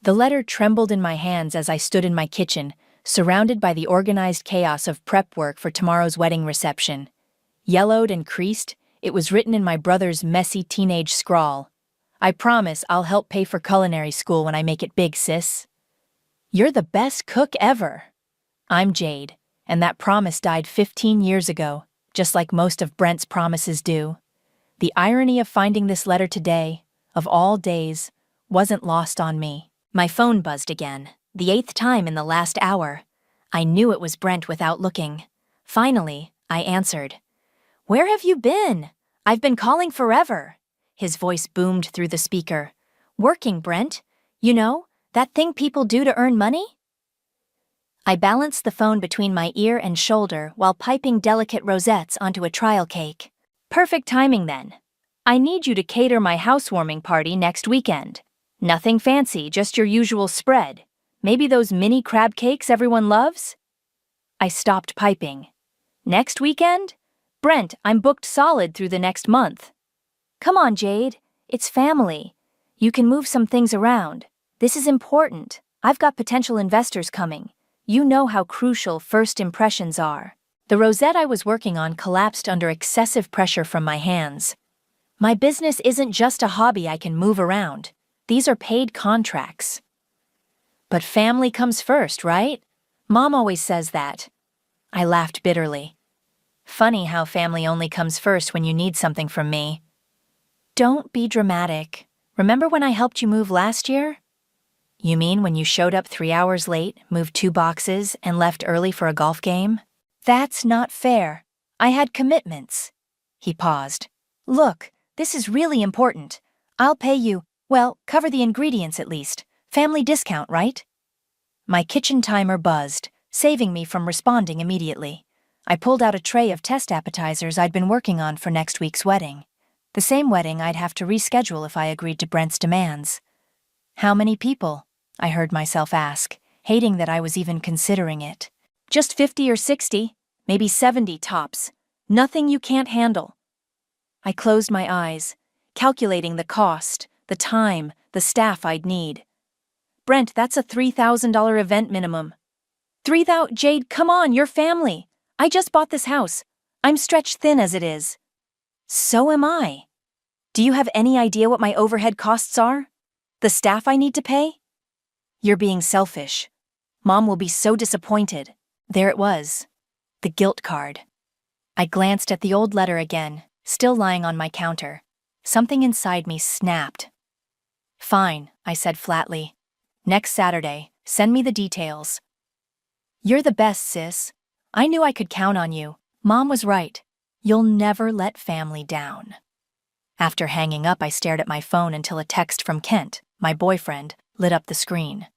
The letter trembled in my hands as I stood in my kitchen, surrounded by the organized chaos of prep work for tomorrow's wedding reception. Yellowed and creased, it was written in my brother's messy teenage scrawl. "I promise I'll help pay for culinary school when I make it big, sis. You're the best cook ever." I'm Jade, and that promise died 15 years ago, just like most of Brent's promises do. The irony of finding this letter today, of all days, wasn't lost on me. My phone buzzed again, the 8th time in the last hour. I knew it was Brent without looking. Finally, I answered. "Where have you been? I've been calling forever." His voice boomed through the speaker. "Working, Brent. You know, that thing people do to earn money?" I balanced the phone between my ear and shoulder while piping delicate rosettes onto a trial cake. "Perfect timing then. I need you to cater my housewarming party next weekend. Nothing fancy, just your usual spread. Maybe those mini crab cakes everyone loves?" I stopped piping. "Next weekend? Brent, I'm booked solid through the next month." "Come on, Jade. It's family. You can move some things around. This is important. I've got potential investors coming. You know how crucial first impressions are." The rosette I was working on collapsed under excessive pressure from my hands. My business isn't just a hobby I can move around. These are paid contracts. "But family comes first, right? Mom always says that." I laughed bitterly. "Funny how family only comes first when you need something from me." "Don't be dramatic. Remember when I helped you move last year?" "You mean when you showed up 3 hours late, moved 2 boxes, and left early for a golf game?" "That's not fair. I had commitments." He paused. "Look, this is really important. I'll pay you, well, cover the ingredients at least. Family discount, right?" My kitchen timer buzzed, saving me from responding immediately. I pulled out a tray of test appetizers I'd been working on for next week's wedding. The same wedding I'd have to reschedule if I agreed to Brent's demands. "How many people?" I heard myself ask, hating that I was even considering it. "Just 50 or 60, maybe 70 tops. Nothing you can't handle." I closed my eyes, calculating the cost, the time, the staff I'd need. "Brent, that's a $3,000 event minimum." Jade, come on, you're family. I just bought this house. I'm stretched thin as it is." "So am I. Do you have any idea what my overhead costs are? The staff I need to pay?" "You're being selfish. Mom will be so disappointed." There it was. The guilt card. I glanced at the old letter again, still lying on my counter. Something inside me snapped. "Fine," I said flatly. "Next Saturday, send me the details." "You're the best, sis. I knew I could count on you. Mom was right. You'll never let family down." After hanging up, I stared at my phone until a text from Kent, my boyfriend, lit up the screen.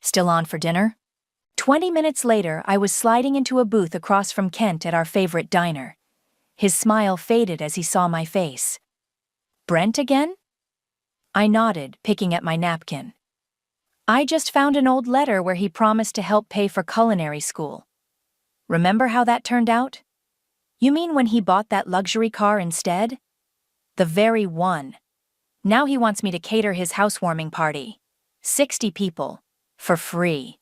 "Still on for dinner?" 20 minutes later, I was sliding into a booth across from Kent at our favorite diner. His smile faded as he saw my face. "Brent again?" I nodded, picking at my napkin. "I just found an old letter where he promised to help pay for culinary school. Remember how that turned out?" "You mean when he bought that luxury car instead?" "The very one. Now he wants me to cater his housewarming party. 60 people. For free."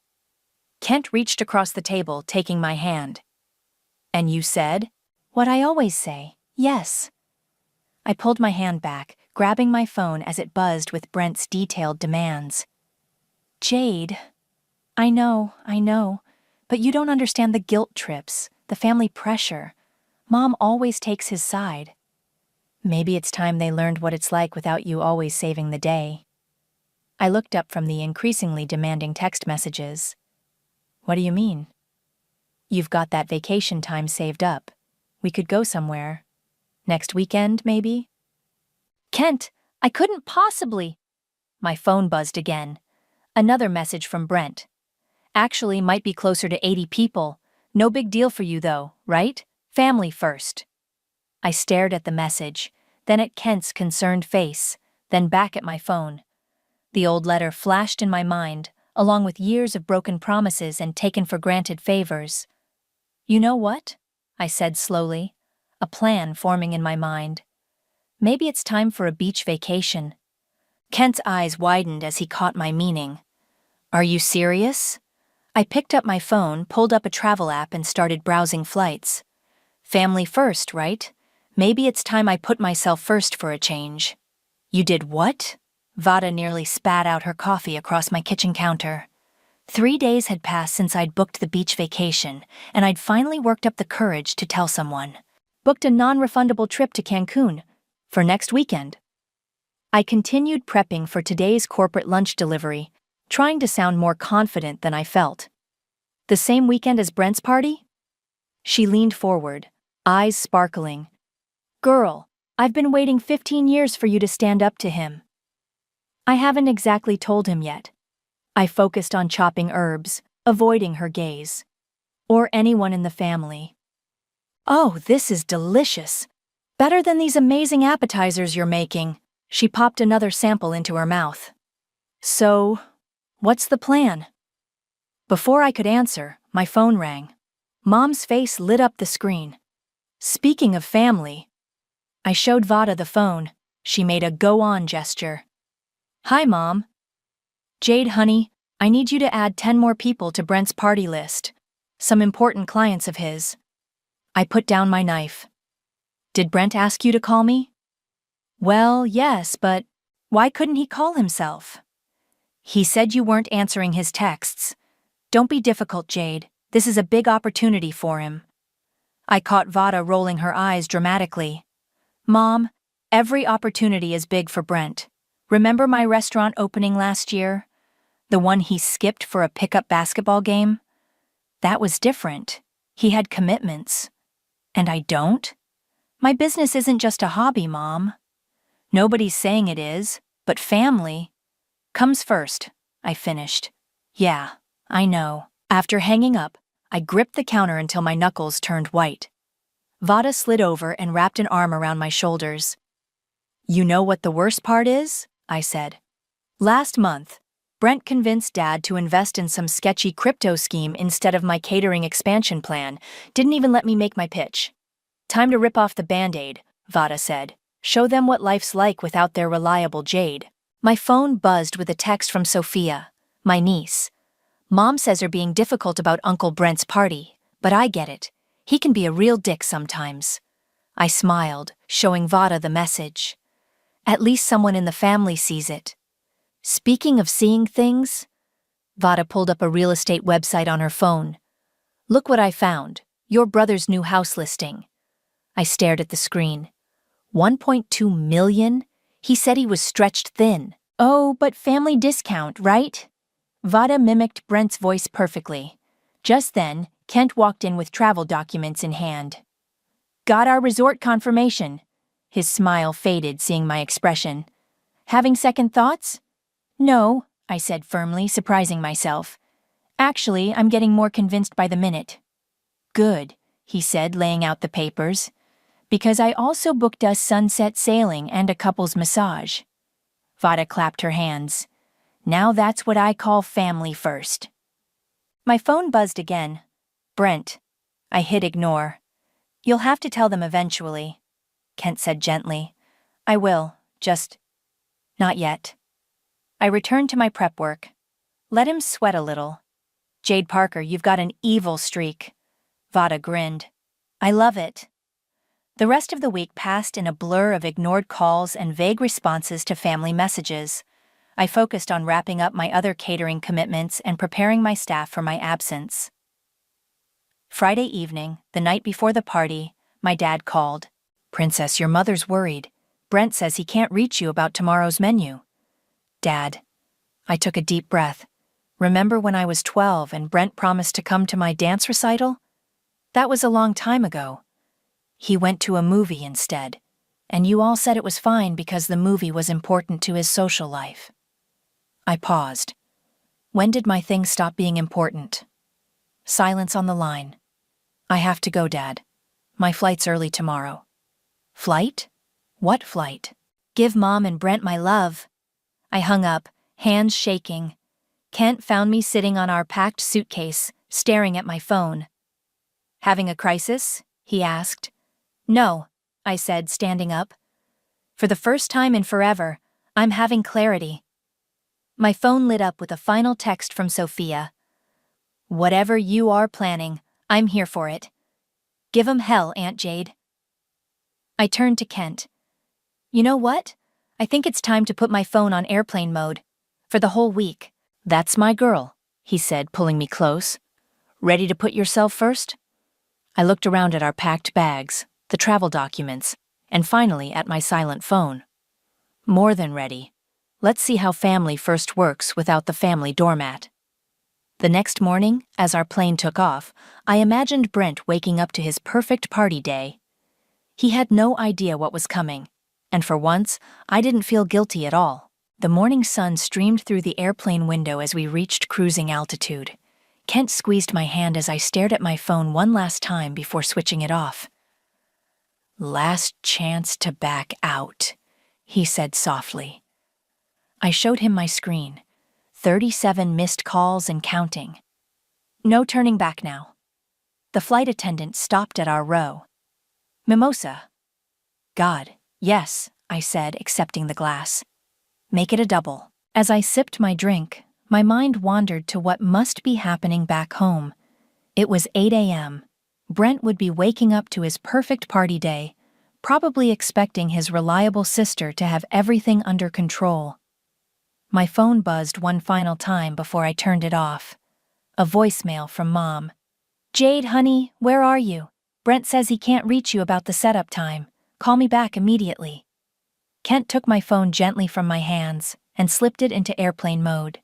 Kent reached across the table, taking my hand. "And you said?" "What I always say, yes." I pulled my hand back, grabbing my phone as it buzzed with Brent's detailed demands. "Jade, I know, but you don't understand the guilt trips, the family pressure. Mom always takes his side. Maybe it's time they learned what it's like without you always saving the day." I looked up from the increasingly demanding text messages. "What do you mean?" "You've got that vacation time saved up. We could go somewhere. Next weekend, maybe?" "Kent, I couldn't possibly." My phone buzzed again. Another message from Brent. "Actually, might be closer to 80 people. No big deal for you though, right? Family first." I stared at the message, then at Kent's concerned face, then back at my phone. The old letter flashed in my mind, along with years of broken promises and taken-for-granted favors. "You know what?" I said slowly, a plan forming in my mind. "Maybe it's time for a beach vacation. Kent's eyes widened as he caught my meaning. Are you serious? I picked up my phone, pulled up a travel app, and started browsing flights. Family first, right? Maybe it's time I put myself first for a change. You did what? Vada nearly spat out her coffee across my kitchen counter. 3 days had passed since I'd booked the beach vacation, and I'd finally worked up the courage to tell someone. Booked a non-refundable trip to Cancun for next weekend. I continued prepping for today's corporate lunch delivery, trying to sound more confident than I felt. The same weekend as Brent's party? She leaned forward, eyes sparkling. Girl, I've been waiting 15 years for you to stand up to him. I haven't exactly told him yet. I focused on chopping herbs, avoiding her gaze. Or anyone in the family. Oh, this is delicious. Better than these amazing appetizers you're making. She popped another sample into her mouth. So, what's the plan? Before I could answer, my phone rang. Mom's face lit up the screen. Speaking of family, I showed Vada the phone. She made a go-on gesture. Hi, Mom. Jade, honey, I need you to add 10 more people to Brent's party list. Some important clients of his. I put down my knife. Did Brent ask you to call me? Well, yes, but why couldn't he call himself? He said you weren't answering his texts. Don't be difficult, Jade. This is a big opportunity for him. I caught Vada rolling her eyes dramatically. Mom, every opportunity is big for Brent. Remember my restaurant opening last year? The one he skipped for a pickup basketball game? That was different. He had commitments. And I don't? My business isn't just a hobby, Mom. Nobody's saying it is, but family comes first, I finished. Yeah, I know. After hanging up, I gripped the counter until my knuckles turned white. Vada slid over and wrapped an arm around my shoulders. You know what the worst part is? I said. Last month, Brent convinced Dad to invest in some sketchy crypto scheme instead of my catering expansion plan. Didn't even let me make my pitch. Time to rip off the Band-Aid, Vada said. Show them what life's like without their reliable Jade. My phone buzzed with a text from Sophia, my niece. Mom says they're being difficult about Uncle Brent's party, but I get it. He can be a real dick sometimes. I smiled, showing Vada the message. At least someone in the family sees it. Speaking of seeing things, Vada pulled up a real estate website on her phone. Look what I found, your brother's new house listing. I stared at the screen. 1.2 million? He said he was stretched thin. Oh, but family discount, right? Vada mimicked Brent's voice perfectly. Just then, Kent walked in with travel documents in hand. Got our resort confirmation. His smile faded, seeing my expression. Having second thoughts? No, I said firmly, surprising myself. Actually, I'm getting more convinced by the minute. Good, he said, laying out the papers. Because I also booked us sunset sailing and a couple's massage. Vada clapped her hands. Now that's what I call family first. My phone buzzed again. Brent. I hit ignore. You'll have to tell them eventually, Kent said gently. I will, just not yet. I returned to my prep work. Let him sweat a little. Jade Parker, you've got an evil streak. Vada grinned. I love it. The rest of the week passed in a blur of ignored calls and vague responses to family messages. I focused on wrapping up my other catering commitments and preparing my staff for my absence. Friday evening, the night before the party, my dad called. Princess, your mother's worried. Brent says he can't reach you about tomorrow's menu. Dad. I took a deep breath. Remember when I was 12 and Brent promised to come to my dance recital? That was a long time ago. He went to a movie instead, and you all said it was fine because the movie was important to his social life. I paused. When did my thing stop being important? Silence on the line. I have to go, Dad. My flight's early tomorrow. Flight? What flight? Give Mom and Brent my love. I hung up, hands shaking. Kent found me sitting on our packed suitcase, staring at my phone. Having a crisis? He asked. No, I said, standing up. For the first time in forever, I'm having clarity. My phone lit up with a final text from Sophia. Whatever you are planning, I'm here for it. Give 'em hell, Aunt Jade. I turned to Kent. You know what? I think it's time to put my phone on airplane mode. For the whole week. That's my girl, he said, pulling me close. Ready to put yourself first? I looked around at our packed bags, the travel documents, and finally at my silent phone. More than ready. Let's see how family first works without the family doormat. The next morning, as our plane took off, I imagined Brent waking up to his perfect party day. He had no idea what was coming, and for once, I didn't feel guilty at all. The morning sun streamed through the airplane window as we reached cruising altitude. Kent squeezed my hand as I stared at my phone one last time before switching it off. Last chance to back out, he said softly. I showed him my screen. 37 missed calls and counting. No turning back now. The flight attendant stopped at our row. Mimosa. God, yes, I said, accepting the glass. Make it a double. As I sipped my drink, my mind wandered to what must be happening back home. It was 8 a.m. Brent would be waking up to his perfect party day, probably expecting his reliable sister to have everything under control. My phone buzzed one final time before I turned it off. A voicemail from Mom. Jade, honey, where are you? Brent says he can't reach you about the setup time. Call me back immediately. Kent took my phone gently from my hands and slipped it into airplane mode.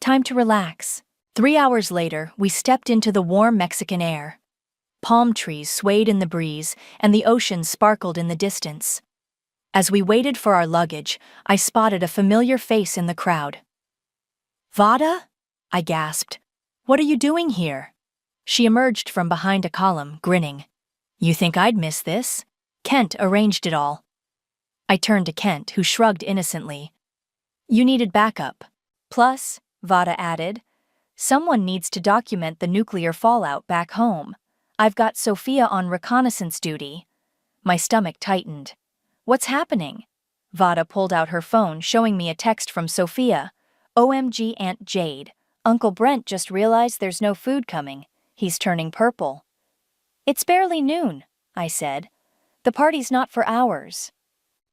Time to relax. 3 hours later, we stepped into the warm Mexican air. Palm trees swayed in the breeze, and the ocean sparkled in the distance. As we waited for our luggage, I spotted a familiar face in the crowd. Vada? I gasped. What are you doing here? She emerged from behind a column, grinning. You think I'd miss this? Kent arranged it all. I turned to Kent, who shrugged innocently. You needed backup. Plus, Vada added, someone needs to document the nuclear fallout back home. I've got Sophia on reconnaissance duty. My stomach tightened. What's happening? Vada pulled out her phone, showing me a text from Sophia. OMG Aunt Jade. Uncle Brent just realized there's no food coming. He's turning purple. It's barely noon, I said. The party's not for hours.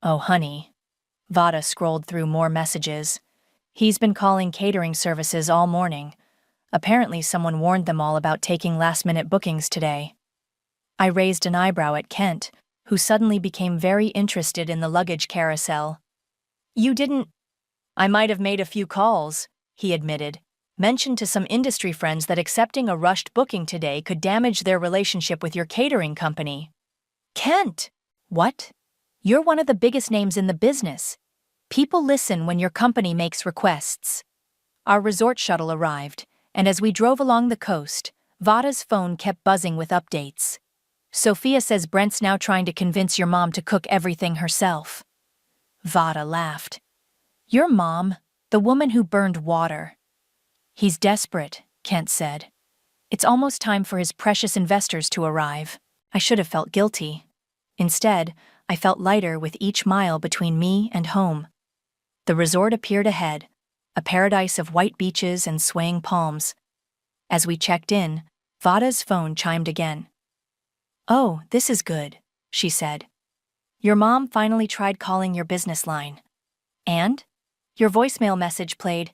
Oh, honey. Vada scrolled through more messages. He's been calling catering services all morning. Apparently someone warned them all about taking last-minute bookings today. I raised an eyebrow at Kent, who suddenly became very interested in the luggage carousel. You didn't... I might have made a few calls, he admitted. Mentioned to some industry friends that accepting a rushed booking today could damage their relationship with your catering company. Kent! What? You're one of the biggest names in the business. People listen when your company makes requests. Our resort shuttle arrived, and as we drove along the coast, Vada's phone kept buzzing with updates. Sophia says Brent's now trying to convince your mom to cook everything herself. Vada laughed. Your mom, the woman who burned water. He's desperate, Kent said. It's almost time for his precious investors to arrive. I should have felt guilty. Instead, I felt lighter with each mile between me and home. The resort appeared ahead, a paradise of white beaches and swaying palms. As we checked in, Vada's phone chimed again. Oh, this is good, she said. Your mom finally tried calling your business line. And? Your voicemail message played.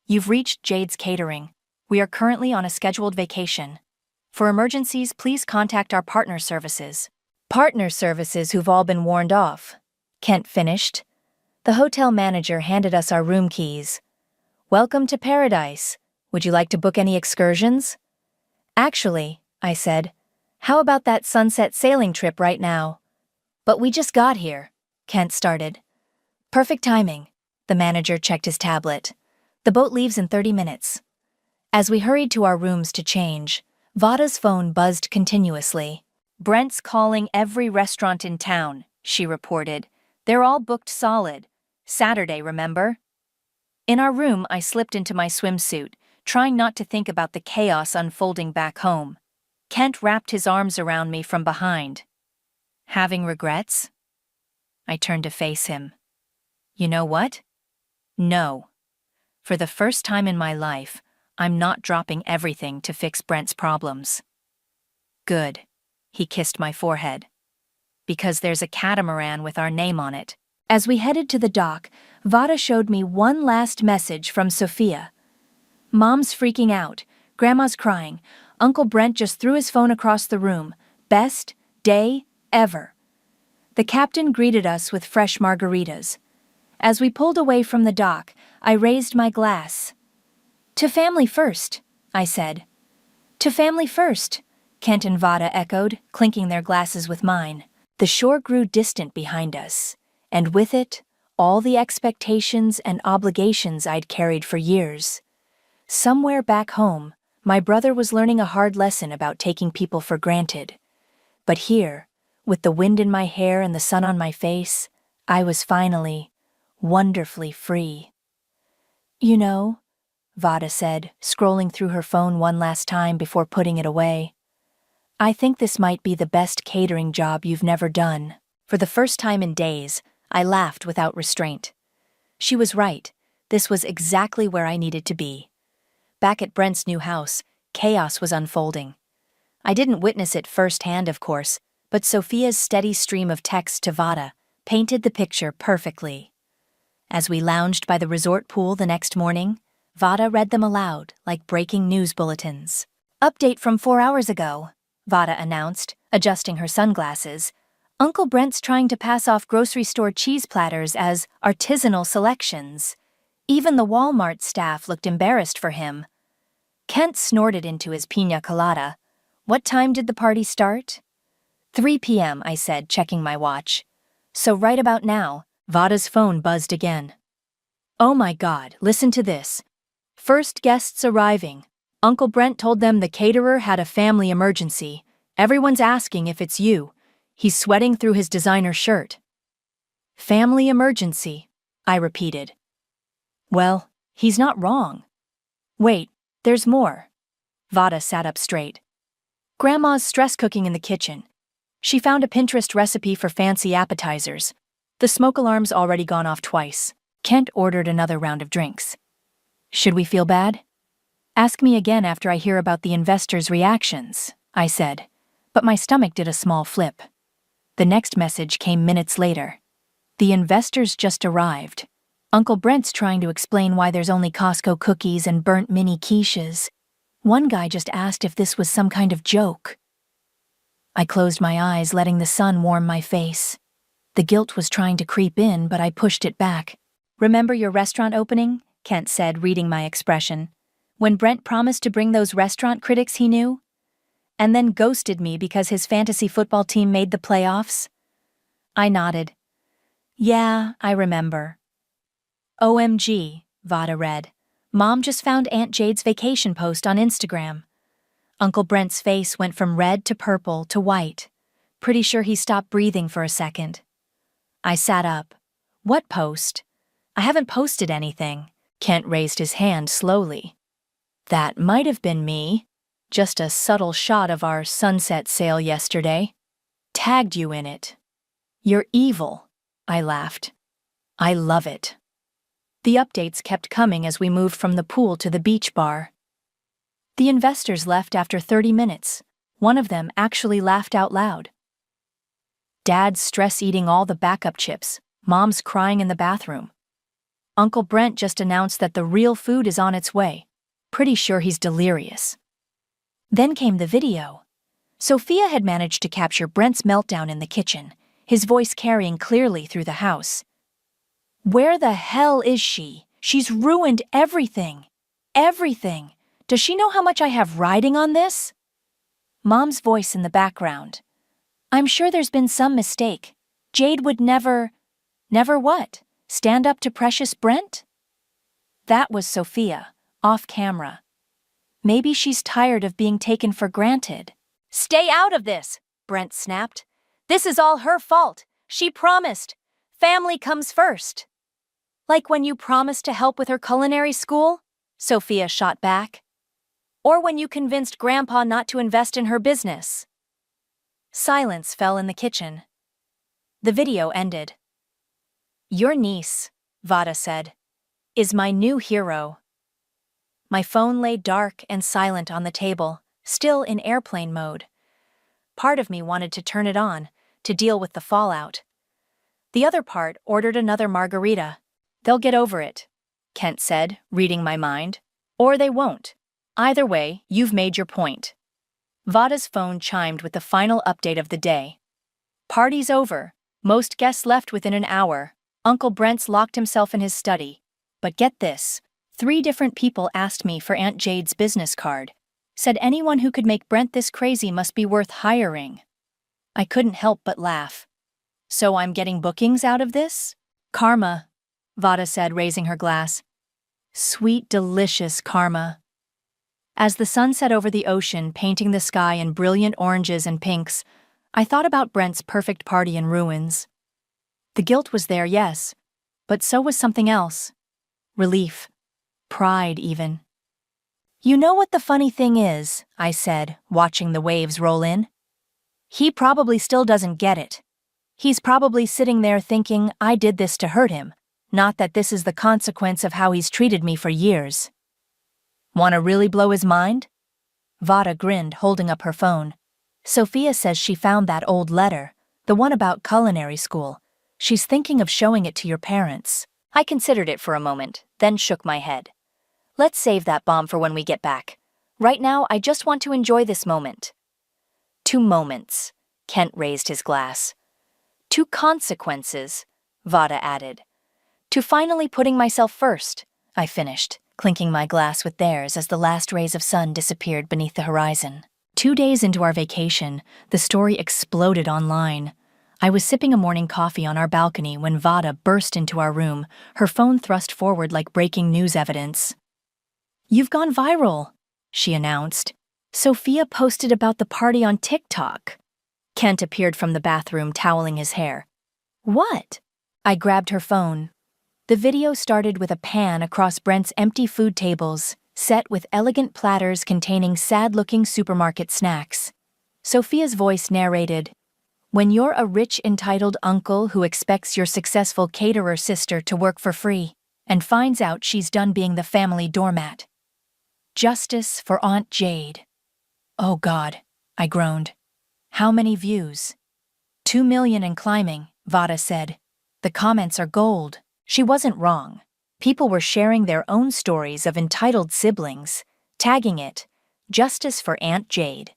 You've reached Jade's Catering. We are currently on a scheduled vacation. For emergencies, please contact our partner services. Partner services who've all been warned off. Kent finished. The hotel manager handed us our room keys. Welcome to paradise. Would you like to book any excursions? Actually, I said, how about that sunset sailing trip right now? But we just got here, Kent started. Perfect timing. The manager checked his tablet. The boat leaves in 30 minutes. As we hurried to our rooms to change, Vada's phone buzzed continuously. Brent's calling every restaurant in town, she reported. They're all booked solid. Saturday, remember? In our room, I slipped into my swimsuit, trying not to think about the chaos unfolding back home. Kent wrapped his arms around me from behind. Having regrets? I turned to face him. You know what? No. For the first time in my life, I'm not dropping everything to fix Brent's problems. Good. He kissed my forehead. Because there's a catamaran with our name on it. As we headed to the dock, Vada showed me one last message from Sophia. Mom's freaking out. Grandma's crying. Uncle Brent just threw his phone across the room. Best day ever. The captain greeted us with fresh margaritas. As we pulled away from the dock, I raised my glass. To family first, I said. To family first, Kent and Vada echoed, clinking their glasses with mine. The shore grew distant behind us, and with it, all the expectations and obligations I'd carried for years. Somewhere back home, my brother was learning a hard lesson about taking people for granted. But here, with the wind in my hair and the sun on my face, I was finally, wonderfully free. You know, Vada said, scrolling through her phone one last time before putting it away, I think this might be the best catering job you've never done. For the first time in days, I laughed without restraint. She was right. This was exactly where I needed to be. Back at Brent's new house, chaos was unfolding. I didn't witness it firsthand, of course, but Sophia's steady stream of texts to Vada painted the picture perfectly. As we lounged by the resort pool the next morning, Vada read them aloud like breaking news bulletins. Update from 4 hours ago, Vada announced, adjusting her sunglasses. Uncle Brent's trying to pass off grocery store cheese platters as artisanal selections. Even the Walmart staff looked embarrassed for him. Kent snorted into his piña colada. What time did the party start? 3 p.m., I said, checking my watch. So right about now, Vada's phone buzzed again. Oh my God, listen to this. First guests arriving. Uncle Brent told them the caterer had a family emergency. Everyone's asking if it's you. He's sweating through his designer shirt. Family emergency, I repeated. Well, he's not wrong. Wait, there's more. Vada sat up straight. Grandma's stress cooking in the kitchen. She found a Pinterest recipe for fancy appetizers. The smoke alarm's already gone off twice. Kent ordered another round of drinks. Should we feel bad? Ask me again after I hear about the investors' reactions, I said, but my stomach did a small flip. The next message came minutes later. The investors just arrived. Uncle Brent's trying to explain why there's only Costco cookies and burnt mini quiches. One guy just asked if this was some kind of joke. I closed my eyes, letting the sun warm my face. The guilt was trying to creep in, but I pushed it back. Remember your restaurant opening? Kent said, reading my expression. When Brent promised to bring those restaurant critics he knew? And then ghosted me because his fantasy football team made the playoffs? I nodded. Yeah, I remember. OMG, Vada read. Mom just found Aunt Jade's vacation post on Instagram. Uncle Brent's face went from red to purple to white. Pretty sure he stopped breathing for a second. I sat up. What post? I haven't posted anything. Kent raised his hand slowly. That might have been me. Just a subtle shot of our sunset sail yesterday. Tagged you in it. You're evil, I laughed. I love it. The updates kept coming as we moved from the pool to the beach bar. The investors left after 30 minutes. One of them actually laughed out loud. Dad's stress-eating all the backup chips. Mom's crying in the bathroom. Uncle Brent just announced that the real food is on its way. Pretty sure he's delirious. Then came the video. Sophia had managed to capture Brent's meltdown in the kitchen, his voice carrying clearly through the house. Where the hell is she? She's ruined everything. Everything. Does she know how much I have riding on this? Mom's voice in the background. I'm sure there's been some mistake. Jade would never... Never what? Stand up to precious Brent? That was Sophia, off camera. Maybe she's tired of being taken for granted. Stay out of this, Brent snapped. This is all her fault. She promised. Family comes first. Like when you promised to help with her culinary school? Sophia shot back. Or when you convinced Grandpa not to invest in her business. Silence fell in the kitchen. The video ended. Your niece, Vada said, is my new hero. My phone lay dark and silent on the table, still in airplane mode. Part of me wanted to turn it on, to deal with the fallout. The other part ordered another margarita. They'll get over it, Kent said, reading my mind. Or they won't. Either way, you've made your point. Vada's phone chimed with the final update of the day. Party's over. Most guests left within an hour. Uncle Brent's locked himself in his study. But get this. 3 different people asked me for Aunt Jade's business card. Said anyone who could make Brent this crazy must be worth hiring. I couldn't help but laugh. So I'm getting bookings out of this? Karma, Vada said, raising her glass. Sweet, delicious karma. As the sun set over the ocean, painting the sky in brilliant oranges and pinks, I thought about Brent's perfect party in ruins. The guilt was there, yes, but so was something else. Relief. Pride, even. You know what the funny thing is, I said, watching the waves roll in? He probably still doesn't get it. He's probably sitting there thinking I did this to hurt him, not that this is the consequence of how he's treated me for years. Want to really blow his mind? Vada grinned, holding up her phone. Sophia says she found that old letter, the one about culinary school. She's thinking of showing it to your parents. I considered it for a moment, then shook my head. Let's save that bomb for when we get back. Right now, I just want to enjoy this moment. 2 moments. Kent raised his glass. 2 consequences, Vada added. To finally putting myself first, I finished, clinking my glass with theirs as the last rays of sun disappeared beneath the horizon. 2 days into our vacation, the story exploded online. I was sipping a morning coffee on our balcony when Vada burst into our room, her phone thrust forward like breaking news evidence. You've gone viral, she announced. Sophia posted about the party on TikTok. Kent appeared from the bathroom, toweling his hair. What? I grabbed her phone. The video started with a pan across Brent's empty food tables, set with elegant platters containing sad-looking supermarket snacks. Sophia's voice narrated, when you're a rich, entitled uncle who expects your successful caterer sister to work for free and finds out she's done being the family doormat. Justice for Aunt Jade. Oh God, I groaned. How many views? 2 million and climbing, Vada said. The comments are gold. She wasn't wrong. People were sharing their own stories of entitled siblings, tagging it, Justice for Aunt Jade.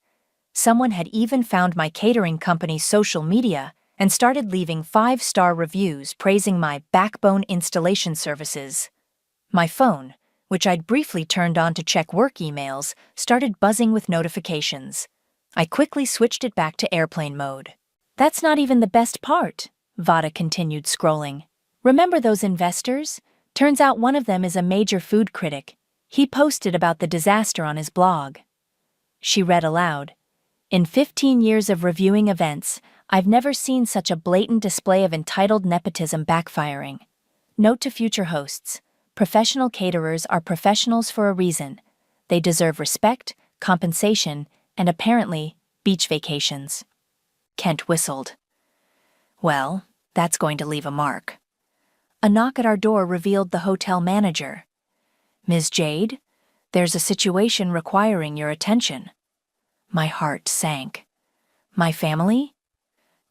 Someone had even found my catering company's social media and started leaving 5-star reviews praising my backbone installation services. My phone, which I'd briefly turned on to check work emails, started buzzing with notifications. I quickly switched it back to airplane mode. That's not even the best part, Vada continued scrolling. Remember those investors? Turns out one of them is a major food critic. He posted about the disaster on his blog. She read aloud. In 15 years of reviewing events, I've never seen such a blatant display of entitled nepotism backfiring. Note to future hosts. Professional caterers are professionals for a reason. They deserve respect, compensation, and apparently, beach vacations. Kent whistled. Well, that's going to leave a mark. A knock at our door revealed the hotel manager. Ms. Jade, there's a situation requiring your attention. My heart sank. My family?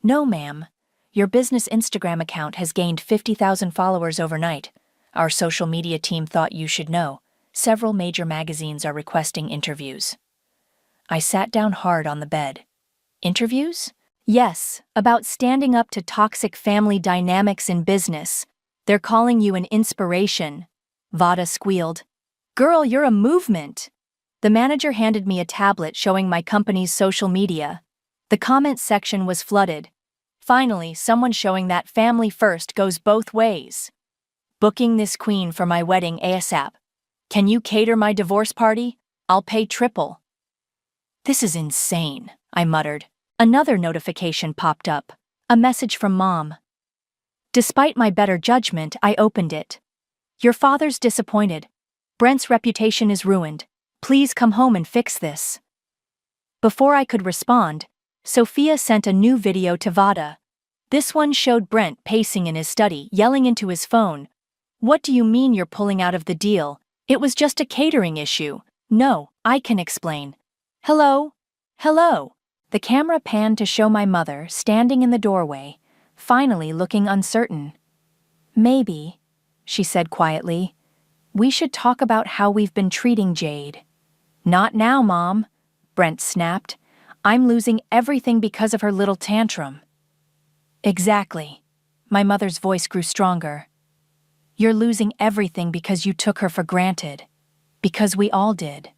No, ma'am. Your business Instagram account has gained 50,000 followers overnight. Our social media team thought you should know. Several major magazines are requesting interviews. I sat down hard on the bed. Interviews? Yes, about standing up to toxic family dynamics in business. They're calling you an inspiration. Vada squealed. Girl, you're a movement. The manager handed me a tablet showing my company's social media. The comments section was flooded. Finally, someone showing that family first goes both ways. Booking this queen for my wedding ASAP. Can you cater my divorce party? I'll pay triple. This is insane, I muttered. Another notification popped up. A message from Mom. Despite my better judgment, I opened it. Your father's disappointed. Brent's reputation is ruined. Please come home and fix this. Before I could respond, Sophia sent a new video to Vada. This one showed Brent pacing in his study, yelling into his phone, What do you mean you're pulling out of the deal? It was just a catering issue. No, I can explain. Hello? Hello? The camera panned to show my mother standing in the doorway, finally looking uncertain. Maybe, she said quietly, we should talk about how we've been treating Jade. Not now, Mom, Brent snapped. I'm losing everything because of her little tantrum. Exactly. My mother's voice grew stronger. You're losing everything because you took her for granted. Because we all did.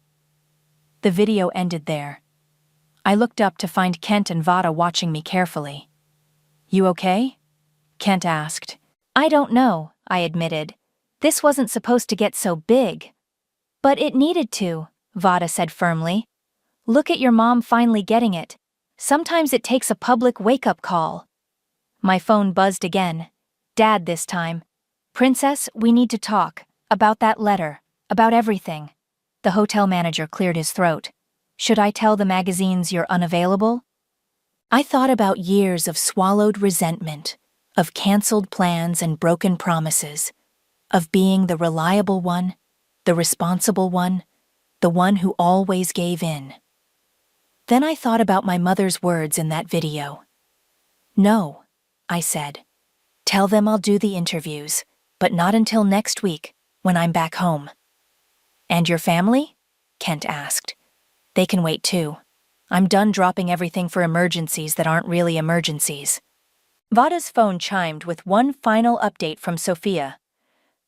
The video ended there. I looked up to find Kent and Vada watching me carefully. You okay? Kent asked. I don't know, I admitted. This wasn't supposed to get so big. But it needed to, Vada said firmly. Look at your mom finally getting it. Sometimes it takes a public wake-up call. My phone buzzed again. Dad this time. Princess, we need to talk. About that letter. About everything. The hotel manager cleared his throat. Should I tell the magazines you're unavailable? I thought about years of swallowed resentment, of canceled plans and broken promises, of being the reliable one, the responsible one, the one who always gave in. Then I thought about my mother's words in that video. No, I said. Tell them I'll do the interviews, but not until next week, when I'm back home. And your family? Kent asked. They can wait too. I'm done dropping everything for emergencies that aren't really emergencies. Vada's phone chimed with one final update from Sophia.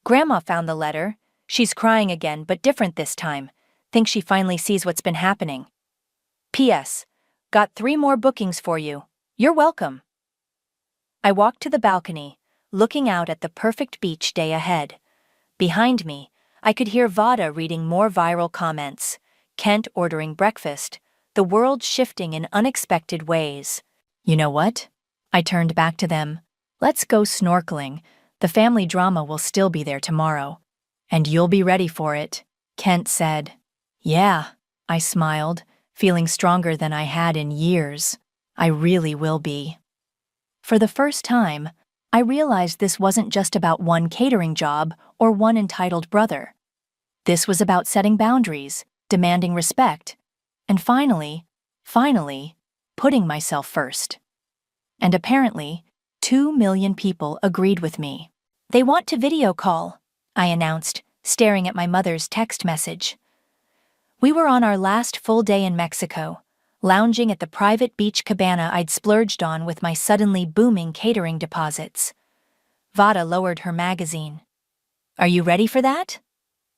Grandma found the letter. She's crying again, but different this time. Thinks she finally sees what's been happening. P.S. Got 3 more bookings for you. You're welcome. I walked to the balcony, looking out at the perfect beach day ahead. Behind me, I could hear Vada reading more viral comments, Kent ordering breakfast, the world shifting in unexpected ways. You know what? I turned back to them. Let's go snorkeling. The family drama will still be there tomorrow. And you'll be ready for it, Kent said. Yeah, I smiled, feeling stronger than I had in years. I really will be. For the first time, I realized this wasn't just about one catering job or one entitled brother. This was about setting boundaries, demanding respect, and finally, putting myself first. And apparently, 2 million people agreed with me. They want to video call, I announced, staring at my mother's text message. We were on our last full day in Mexico, lounging at the private beach cabana I'd splurged on with my suddenly booming catering deposits. Vada lowered her magazine. Are you ready for that?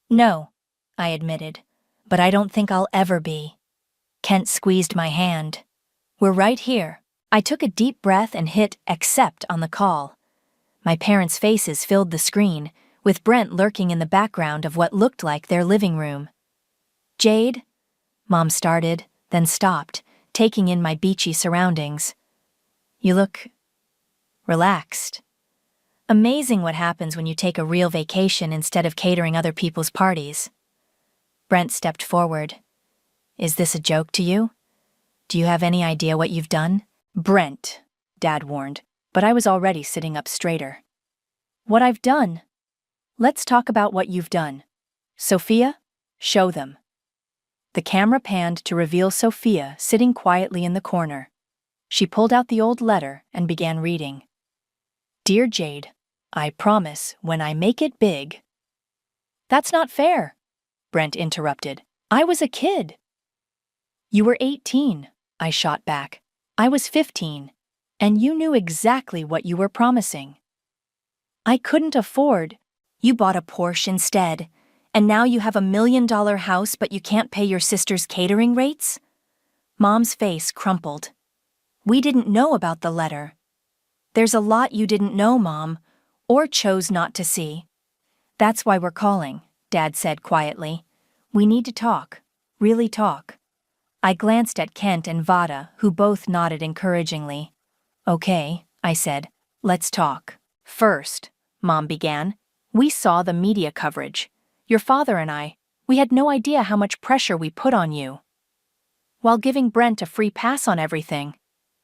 No, I admitted, but I don't think I'll ever be. Kent squeezed my hand. We're right here. I took a deep breath and hit accept on the call. My parents' faces filled the screen, with Brent lurking in the background of what looked like their living room. Jade? Mom started, then stopped, taking in my beachy surroundings. You look relaxed. Amazing what happens when you take a real vacation instead of catering other people's parties. Brent stepped forward. Is this a joke to you? Do you have any idea what you've done? Brent, Dad warned, but I was already sitting up straighter. What I've done? Let's talk about what you've done. Sophia, show them. The camera panned to reveal Sophia sitting quietly in the corner. She pulled out the old letter and began reading. Dear Jade, I promise when I make it big. That's not fair, Brent interrupted. I was a kid. You were 18, I shot back. I was 15, and you knew exactly what you were promising. I couldn't afford. You bought a Porsche instead, and now you have $1 million house but you can't pay your sister's catering rates? Mom's face crumpled. We didn't know about the letter. There's a lot you didn't know, Mom, or chose not to see. That's why we're calling, Dad said quietly. We need to talk, really talk. I glanced at Kent and Vada, who both nodded encouragingly. Okay, I said, let's talk. First, Mom began, we saw the media coverage. Your father and I, we had no idea how much pressure we put on you. While giving Brent a free pass on everything,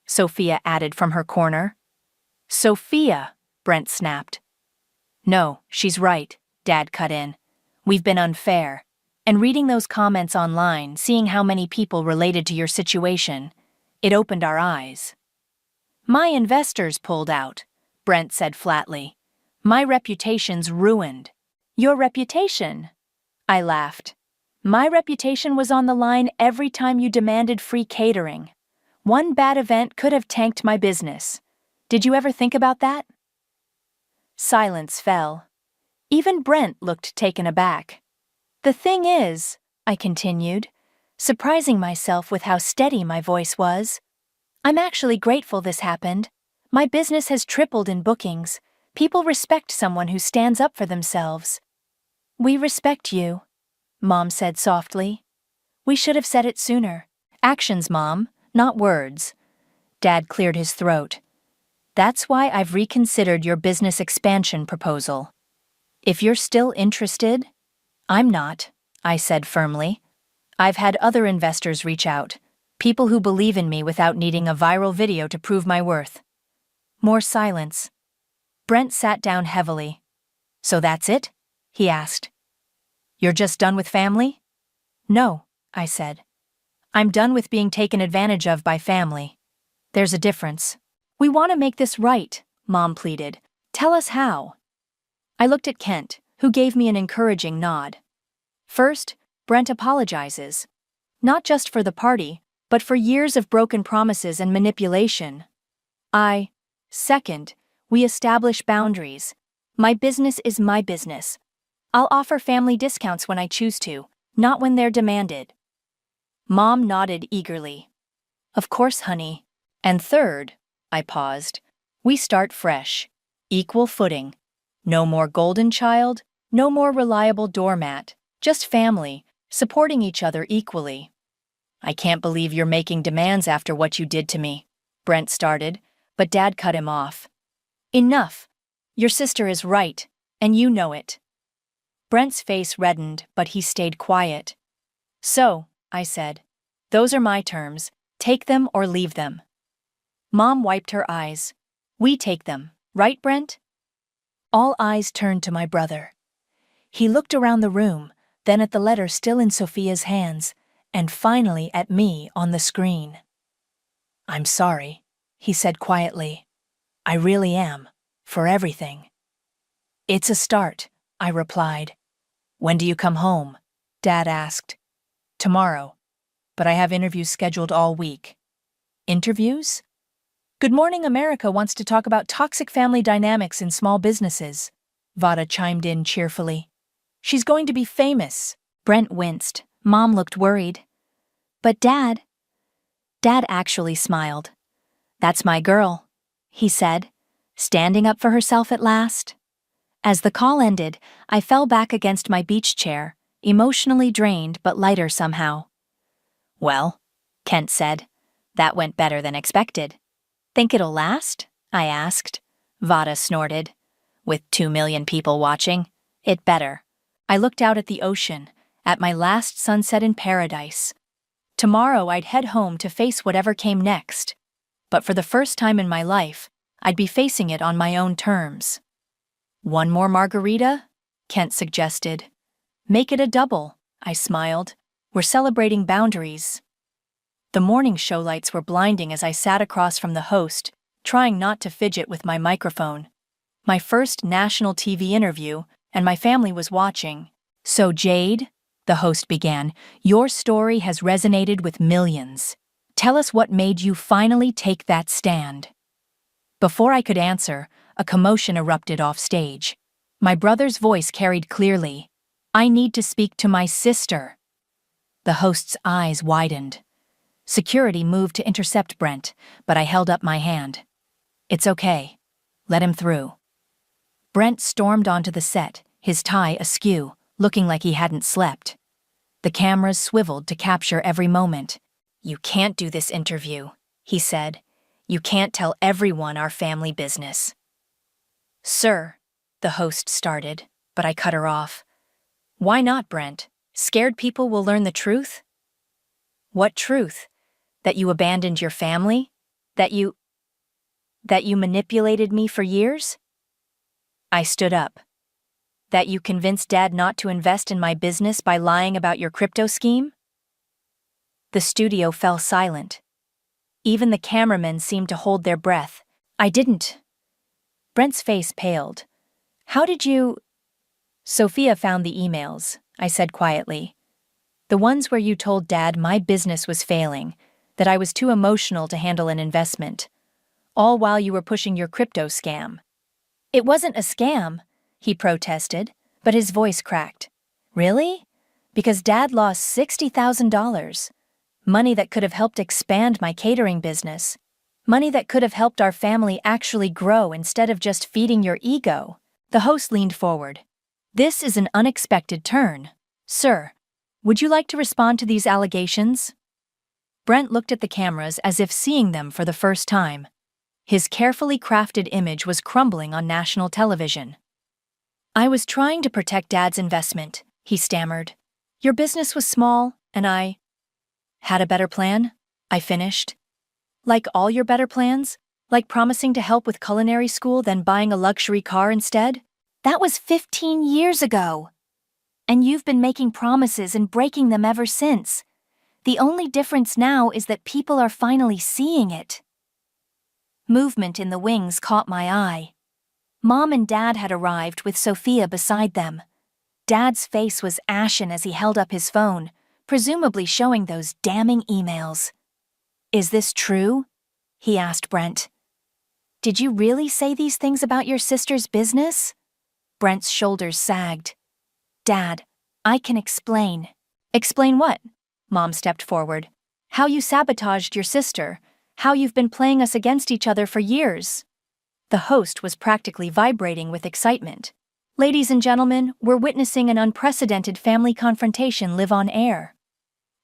Sophia added from her corner. Sophia, Brent snapped. No, she's right, Dad cut in. We've been unfair. And reading those comments online, seeing how many people related to your situation, it opened our eyes. My investors pulled out, Brent said flatly. My reputation's ruined. Your reputation? I laughed. My reputation was on the line every time you demanded free catering. One bad event could have tanked my business. Did you ever think about that? Silence fell. Even Brent looked taken aback. The thing is, I continued, surprising myself with how steady my voice was, I'm actually grateful this happened. My business has tripled in bookings. People respect someone who stands up for themselves. We respect you, Mom said softly. We should have said it sooner. Actions, Mom, not words. Dad cleared his throat. That's why I've reconsidered your business expansion proposal. If you're still interested, I'm not, I said firmly. I've had other investors reach out, people who believe in me without needing a viral video to prove my worth. More silence. Brent sat down heavily. So that's it? He asked. You're just done with family? No, I said. I'm done with being taken advantage of by family. There's a difference. We want to make this right, Mom pleaded. Tell us how. I looked at Kent, who gave me an encouraging nod. First, Brent apologizes. Not just for the party, but for years of broken promises and manipulation. Second, we establish boundaries. My business is my business. I'll offer family discounts when I choose to, not when they're demanded. Mom nodded eagerly. Of course, honey. And third, I paused, we start fresh. Equal footing. No more golden child, no more reliable doormat, just family, supporting each other equally. I can't believe you're making demands after what you did to me, Brent started, but Dad cut him off. Enough. Your sister is right, and you know it. Brent's face reddened, but he stayed quiet. So, I said, those are my terms. Take them or leave them. Mom wiped her eyes. We take them, right, Brent? All eyes turned to my brother. He looked around the room, then at the letter still in Sophia's hands, and finally at me on the screen. I'm sorry, he said quietly. I really am, for everything. It's a start, I replied. When do you come home? Dad asked. Tomorrow, but I have interviews scheduled all week. Interviews? Good Morning America wants to talk about toxic family dynamics in small businesses, Vada chimed in cheerfully. She's going to be famous. Brent winced. Mom looked worried. But Dad actually smiled. That's my girl, he said, standing up for herself at last. As the call ended, I fell back against my beach chair, emotionally drained but lighter somehow. Well, Kent said, that went better than expected. Think it'll last? I asked. Vada snorted. With 2 million people watching, it better. I looked out at the ocean, at my last sunset in paradise. Tomorrow I'd head home to face whatever came next. But for the first time in my life, I'd be facing it on my own terms. One more margarita? Kent suggested. Make it a double, I smiled. We're celebrating boundaries. The morning show lights were blinding as I sat across from the host, trying not to fidget with my microphone. My first national TV interview, and my family was watching. So Jade, the host began, your story has resonated with millions. Tell us what made you finally take that stand. Before I could answer, a commotion erupted off stage. My brother's voice carried clearly. I need to speak to my sister. The host's eyes widened. Security moved to intercept Brent, but I held up my hand. It's okay. Let him through. Brent stormed onto the set, his tie askew, looking like he hadn't slept. The cameras swiveled to capture every moment. You can't do this interview, he said. You can't tell everyone our family business. Sir, the host started, but I cut her off. Why not, Brent? Scared people will learn the truth? What truth? That you abandoned your family? That you manipulated me for years? I stood up. That you convinced Dad not to invest in my business by lying about your crypto scheme? The studio fell silent. Even the cameramen seemed to hold their breath. I didn't. Brent's face paled. How did you… Sophia found the emails, I said quietly. The ones where you told Dad my business was failing, that I was too emotional to handle an investment. All while you were pushing your crypto scam. It wasn't a scam, he protested, but his voice cracked. Really? Because Dad lost $60,000. Money that could have helped expand my catering business. Money that could have helped our family actually grow instead of just feeding your ego. The host leaned forward. This is an unexpected turn. Sir, would you like to respond to these allegations? Brent looked at the cameras as if seeing them for the first time. His carefully crafted image was crumbling on national television. I was trying to protect Dad's investment, he stammered. Your business was small, and I had a better plan, I finished. Like all your better plans? Like promising to help with culinary school, then buying a luxury car instead? That was 15 years ago. And you've been making promises and breaking them ever since. The only difference now is that people are finally seeing it. Movement in the wings caught my eye. Mom and Dad had arrived with Sophia beside them. Dad's face was ashen as he held up his phone, presumably showing those damning emails. Is this true? He asked Brent. Did you really say these things about your sister's business? Brent's shoulders sagged. Dad, I can explain. Explain what? Mom stepped forward. How you sabotaged your sister. How you've been playing us against each other for years. The host was practically vibrating with excitement. Ladies and gentlemen, we're witnessing an unprecedented family confrontation live on air.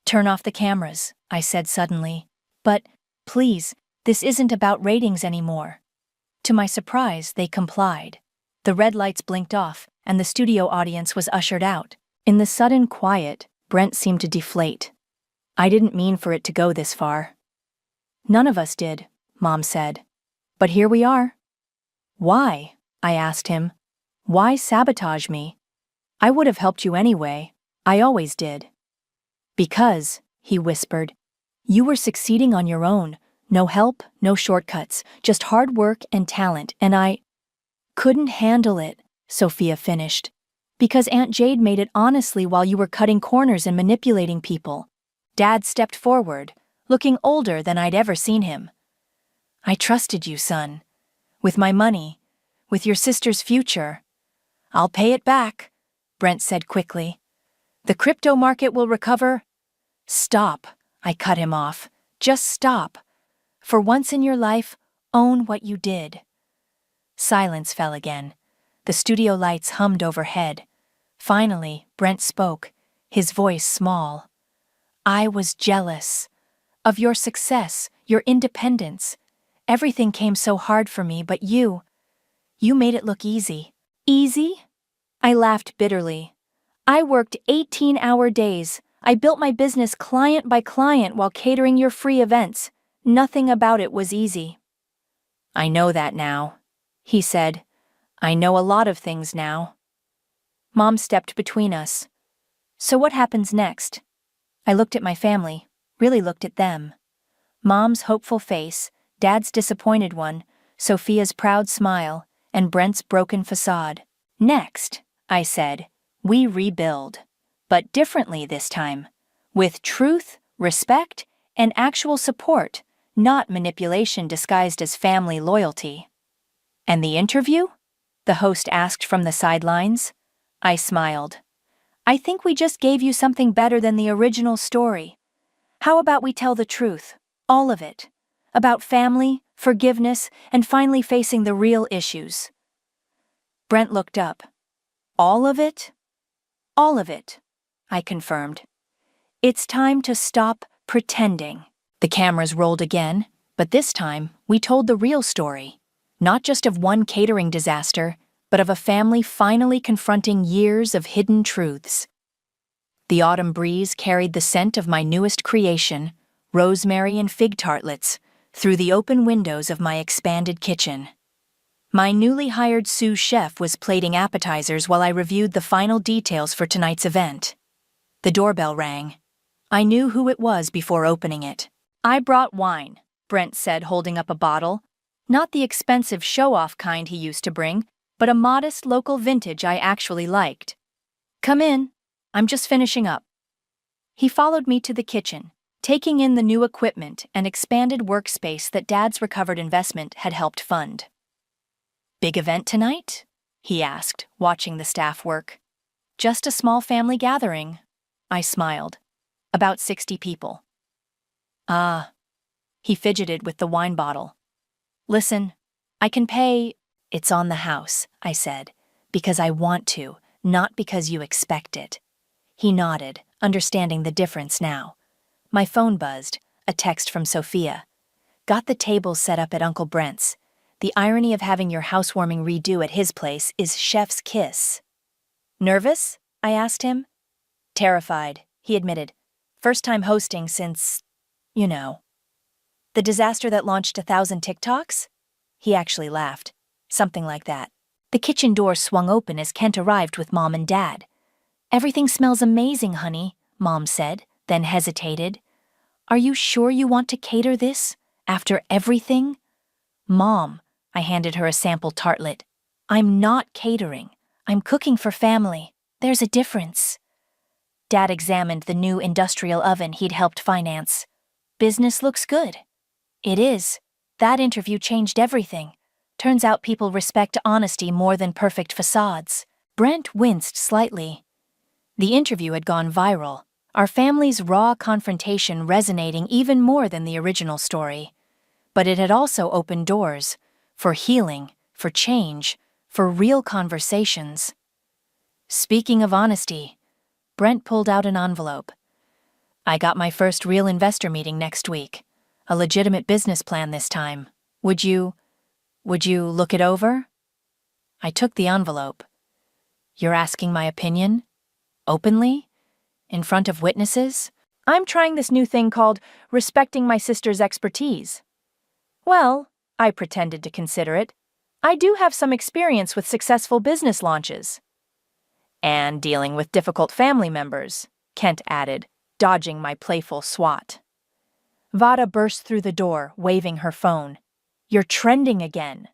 Turn off the cameras, I said suddenly. But, please, this isn't about ratings anymore. To my surprise, they complied. The red lights blinked off, and the studio audience was ushered out. In the sudden quiet, Brent seemed to deflate. I didn't mean for it to go this far. None of us did, Mom said. But here we are. Why? I asked him. Why sabotage me? I would have helped you anyway. I always did. Because, he whispered, you were succeeding on your own. No help, no shortcuts, just hard work and talent, and I couldn't handle it, Sophia finished. Because Aunt Jade made it honestly while you were cutting corners and manipulating people. Dad stepped forward, looking older than I'd ever seen him. I trusted you, son. With my money, with your sister's future. I'll pay it back, Brent said quickly. The crypto market will recover. Stop, I cut him off. Just stop. For once in your life, own what you did. Silence fell again. The studio lights hummed overhead. Finally, Brent spoke, his voice small. I was jealous. Of your success, your independence. Everything came so hard for me, but you made it look easy. Easy? I laughed bitterly. I worked 18-hour days. I built my business client by client while catering your free events. Nothing about it was easy. I know that now, he said. I know a lot of things now. Mom stepped between us. So what happens next? I looked at my family, really looked at them. Mom's hopeful face, Dad's disappointed one, Sophia's proud smile, and Brent's broken facade. Next, I said, we rebuild. But differently this time. With truth, respect, and actual support, not manipulation disguised as family loyalty. And the interview? The host asked from the sidelines. I smiled. I think we just gave you something better than the original story. How about we tell the truth, all of it, about family, forgiveness, and finally facing the real issues. Brent looked up. All of it? All of it, I confirmed. It's time to stop pretending. The cameras rolled again, but this time we told the real story. Not just of one catering disaster, but of a family finally confronting years of hidden truths. The autumn breeze carried the scent of my newest creation, rosemary and fig tartlets, through the open windows of my expanded kitchen. My newly hired sous chef was plating appetizers while I reviewed the final details for tonight's event. The doorbell rang. I knew who it was before opening it. "I brought wine," Brent said, holding up a bottle. Not the expensive show-off kind he used to bring, but a modest local vintage I actually liked. "Come in. I'm just finishing up." He followed me to the kitchen, taking in the new equipment and expanded workspace that Dad's recovered investment had helped fund. "Big event tonight?" he asked, watching the staff work. "Just a small family gathering." I smiled. "About 60 people." "Ah." He fidgeted with the wine bottle. "Listen, I can pay—" "It's on the house," I said, "because I want to, not because you expect it." He nodded, understanding the difference now. My phone buzzed, a text from Sophia. "Got the table set up at Uncle Brent's. The irony of having your housewarming redo at his place is chef's kiss." "Nervous?" I asked him. "Terrified," he admitted. "First time hosting since, you know." "The disaster that launched 1,000 TikToks?" He actually laughed. "Something like that." The kitchen door swung open as Kent arrived with Mom and Dad. "Everything smells amazing, honey," Mom said, then hesitated. "Are you sure you want to cater this? After everything?" "Mom," I handed her a sample tartlet. "I'm not catering. I'm cooking for family. There's a difference." Dad examined the new industrial oven he'd helped finance. "Business looks good." "It is. That interview changed everything. Turns out people respect honesty more than perfect facades." Brent winced slightly. The interview had gone viral, our family's raw confrontation resonating even more than the original story. But it had also opened doors for healing, for change, for real conversations. Speaking of honesty, Brent pulled out an envelope. "I got my first real investor meeting next week. A legitimate business plan this time. Would you look it over?" I took the envelope. "You're asking my opinion? Openly? In front of witnesses?" "I'm trying this new thing called respecting my sister's expertise." "Well," I pretended to consider it, "I do have some experience with successful business launches." "And dealing with difficult family members," Kent added, dodging my playful swat. Vada burst through the door, waving her phone. "You're trending again."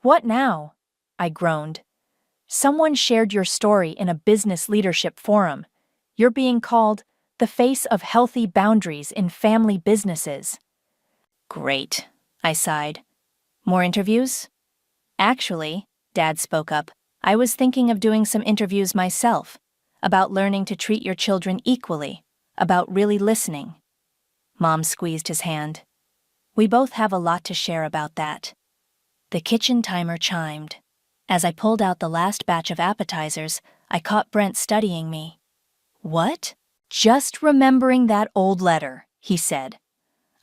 "What now?" I groaned. "Someone shared your story in a business leadership forum. You're being called the face of healthy boundaries in family businesses." "Great," I sighed. "More interviews?" "Actually," Dad spoke up, "I was thinking of doing some interviews myself, about learning to treat your children equally, about really listening." Mom squeezed his hand. "We both have a lot to share about that." The kitchen timer chimed. As I pulled out the last batch of appetizers, I caught Brent studying me. "What?" "Just remembering that old letter," he said.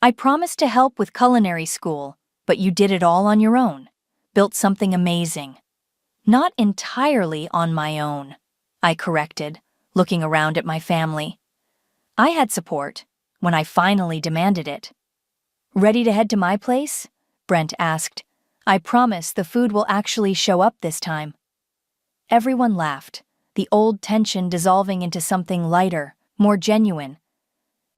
"I promised to help with culinary school, but you did it all on your own. Built something amazing." "Not entirely on my own," I corrected, looking around at my family. "I had support when I finally demanded it." "Ready to head to my place?" Brent asked. "I promise the food will actually show up this time." Everyone laughed, the old tension dissolving into something lighter, more genuine.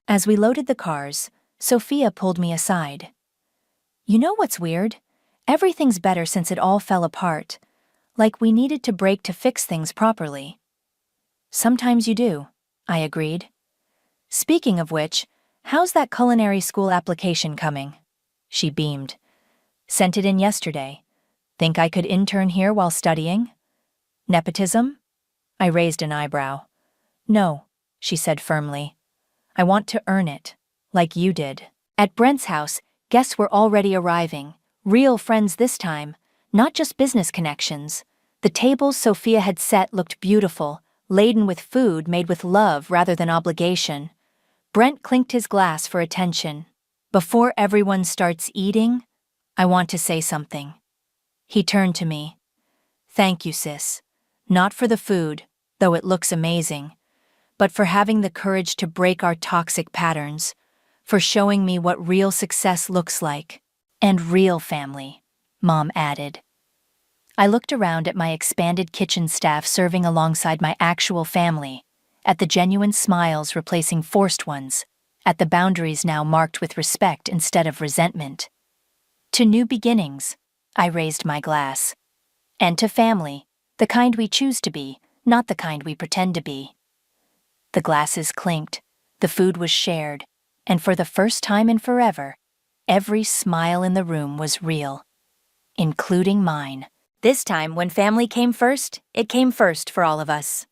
As we loaded the cars, Sophia pulled me aside. "You know what's weird? Everything's better since it all fell apart. Like we needed to break to fix things properly." "Sometimes you do," I agreed. "Speaking of which, how's that culinary school application coming?" She beamed. "Sent it in yesterday. Think I could intern here while studying?" "Nepotism?" I raised an eyebrow. "No," she said firmly. "I want to earn it, like you did." At Brent's house, guests were already arriving, real friends this time, not just business connections. The tables Sophia had set looked beautiful, laden with food made with love rather than obligation. Brent clinked his glass for attention. "Before everyone starts eating, I want to say something." He turned to me. "Thank you, sis. Not for the food, though it looks amazing, but for having the courage to break our toxic patterns, for showing me what real success looks like. And real family," Mom added. I looked around at my expanded kitchen staff serving alongside my actual family, at the genuine smiles replacing forced ones, at the boundaries now marked with respect instead of resentment. To new beginnings, I raised my glass. And to family, the kind we choose to be, not the kind we pretend to be. The glasses clinked, the food was shared, and for the first time in forever, every smile in the room was real, including mine. This time, when family came first, it came first for all of us.